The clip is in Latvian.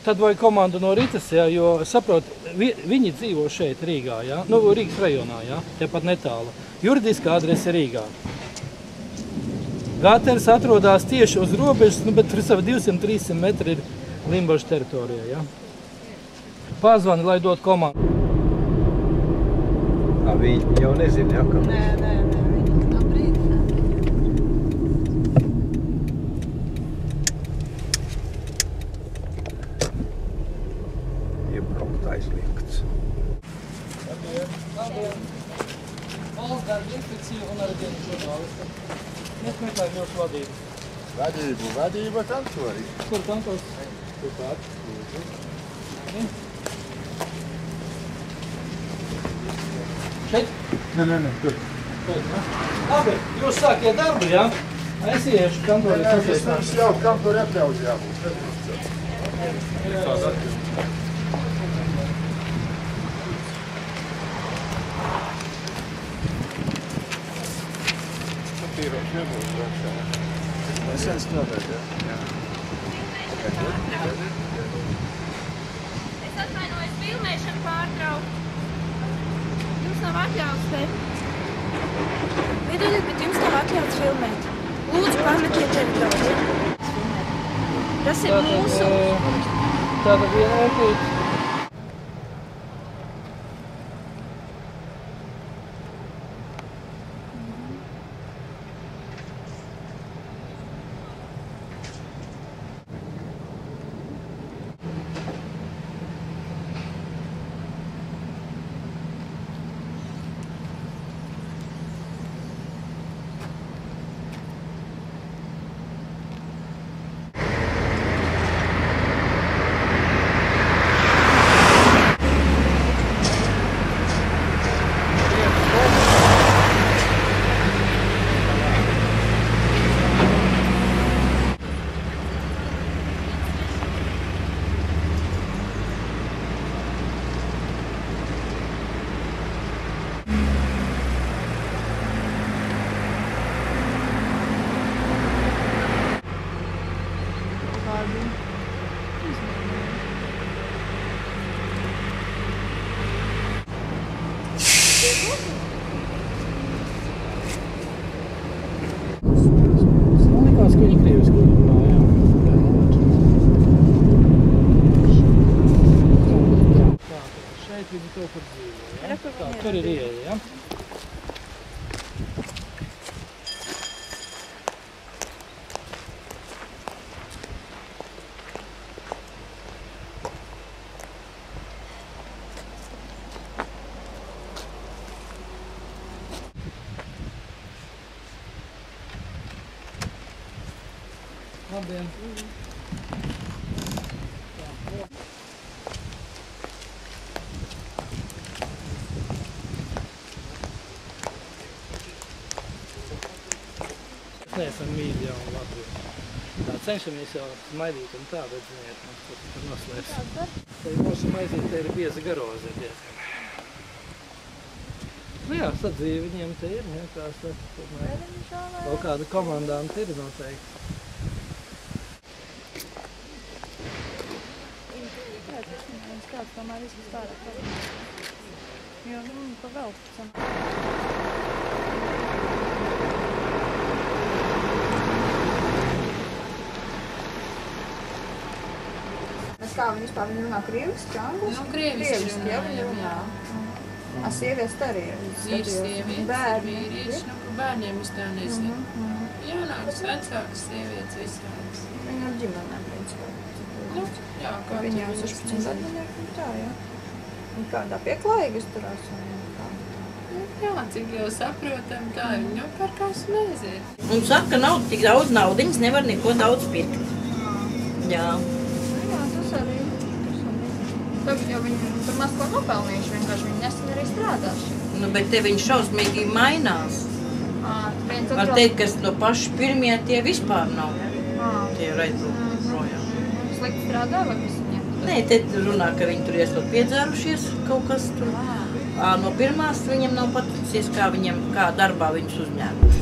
tad vai komanda no Ritas, ja, jo, saprot, viņi dzīvo šeit Rīgā, ja, nu, Rīgas rajonā, ja, tepat netālu. Juridiskā adrese Rīgā. Gaters atrodas tieši uz robežas, nu, bet tur savu 200-300 metri ir Limbažu teritorijā, ja. Pazvani, lai dot komandu. Viņi jau nezina, ja, kam? Nē, viņi no brīdi nē. Iebraukt aizliegts. Labdien! Valsts darba inspekcija un arī dienas žurnālisti. Mēs meklējam jūsu vadību. Vadība kantorī. Kur kantors? Tur pat. Šeit? Nē, tur. Labi, jūs sākiet darbu, jā? Es iešu kantorī. Mums jau kantorī atļauj jābūt. Papīros nebūs brauksā. Es viens nobeidz, jā. Es atvainojos, filmēšanu pārtraukt. Jums nav atļauts te. Piedodiet, bet jums nav atļauts filmēt. Lūdzu, pametiet teritoriju. Tas ir mūsu. Tāda vienvērtīt. Man likās, ka viņi krieviski runā, jā. Tā, šeit viņi kaut kur dzīvo, jā? Tā, tur ir ieeja, jā? Labdien! Mēs neesam mīļi jau un labi. Tā cenšamies jau smaidīt un tā, bet ziniet, mums tur noslēps. Te mūsu maizīte ir bieza garoze diezgan. Nu jā, sadzīve viņiem te ir, ja, kā saka, kaut kāda komandanti ir noteikti. Kāds tomēr izvis tādā problēma. Jo viņi pa vēl pacam. Mēs kā viņi vispār, viņi runā krieviski, angliski? Nu, krieviski jā, viņi runā. A sievietes arī ir? Ir sievietes, bērni, ir vīrieši, nu, par bērniem es tā nezinu. Jaunākas, vecākas sievietes visādas. Viņi ar ģimenēm, principā. Nu, jā, kā Viņi jau 16 gadnieki, tā, jā. Un kādā pieklājīgas turās un kā? Jā, cik jau saprotam, tā viņi nopērkās un aiziet. Un saka, ka nav tik daudz naudiņas, nevar neko daudz pirkt. Jā. Jā, tas arī. Tagad jau viņi tur maz ko nopelnījuši, vienkārši viņi nesen arī strādās. Nu, bet te viņi šausmīgi mainās. Viens Var teikt, ka no paši pirmie tie vispār nav. Tie raidlūki projām. Slikti strādā vai kas viņiem? Nē, te runā, ka viņi tur iesot piedzērušies kaut kas tur. No pirmās viņiem nav paticies, kā darbā viņus uzņēmuši.